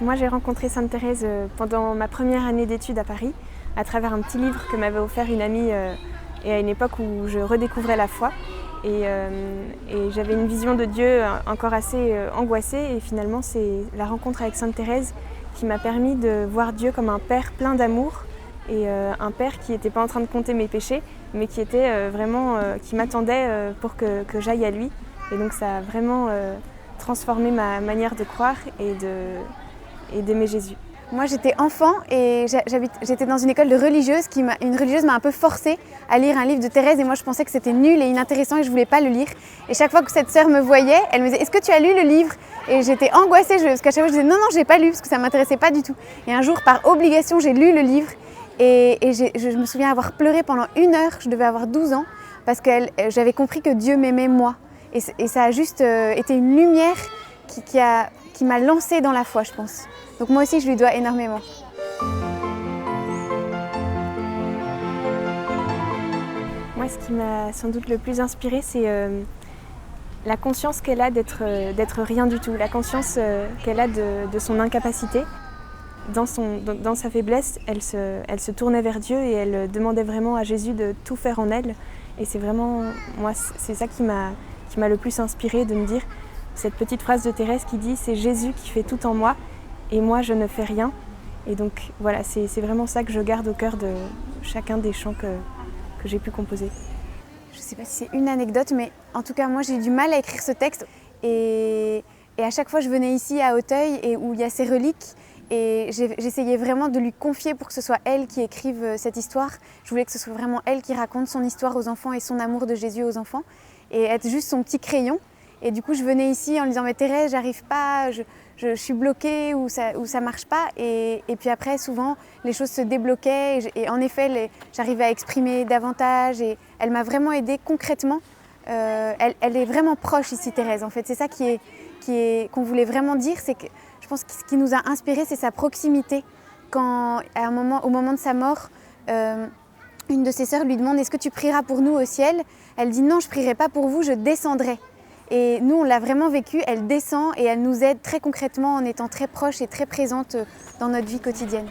Moi, j'ai rencontré Sainte Thérèse pendant ma première année d'études à Paris, à travers un petit livre que m'avait offert une amie et à une époque où je redécouvrais la foi. Et j'avais une vision de Dieu encore assez angoissée, et finalement c'est la rencontre avec Sainte Thérèse qui m'a permis de voir Dieu comme un père plein d'amour et un père qui n'était pas en train de compter mes péchés, mais qui était qui m'attendait pour que j'aille à lui. Et donc ça a vraiment transformé ma manière de croire et d'aimer Jésus. Moi j'étais enfant et j'étais dans une école de religieuse, une religieuse m'a un peu forcée à lire un livre de Thérèse et moi je pensais que c'était nul et inintéressant et je ne voulais pas le lire. Et chaque fois que cette sœur me voyait, elle me disait « Est-ce que tu as lu le livre ?» Et j'étais angoissée parce qu'à chaque fois je disais « Non, je n'ai pas lu » parce que ça ne m'intéressait pas du tout. Et un jour par obligation j'ai lu le livre et je me souviens avoir pleuré pendant 1 heure, je devais avoir 12 ans parce que j'avais compris que Dieu m'aimait moi. Et ça a juste été une lumière qui m'a lancée dans la foi, je pense. Donc moi aussi, je lui dois énormément. Moi, ce qui m'a sans doute le plus inspirée, c'est la conscience qu'elle a d'être rien du tout, la conscience qu'elle a de son incapacité. Dans sa faiblesse, elle se tournait vers Dieu et elle demandait vraiment à Jésus de tout faire en elle. Et c'est vraiment, moi, c'est ça qui m'a le plus inspirée, de me dire cette petite phrase de Thérèse qui dit « C'est Jésus qui fait tout en moi et moi je ne fais rien ». Et donc voilà, c'est vraiment ça que je garde au cœur de chacun des chants que j'ai pu composer. Je ne sais pas si c'est une anecdote, mais en tout cas moi j'ai eu du mal à écrire ce texte et à chaque fois je venais ici à Auteuil et où il y a ces reliques et j'essayais vraiment de lui confier pour que ce soit elle qui écrive cette histoire. Je voulais que ce soit vraiment elle qui raconte son histoire aux enfants et son amour de Jésus aux enfants et être juste son petit crayon. Et du coup je venais ici en lui disant « Mais Thérèse, j'arrive pas, je suis bloquée ou ça marche pas ». Et puis après souvent les choses se débloquaient et en effet j'arrivais à exprimer davantage et elle m'a vraiment aidée concrètement. Elle est vraiment proche ici, Thérèse, en fait. C'est ça qu'on voulait vraiment dire, c'est que je pense que ce qui nous a inspiré, c'est sa proximité. Quand au moment de sa mort, une de ses sœurs lui demande « Est-ce que tu prieras pour nous au ciel ?» Elle dit « Non, je ne prierai pas pour vous, je descendrai ». Et nous, on l'a vraiment vécu, elle descend et elle nous aide très concrètement en étant très proche et très présente dans notre vie quotidienne.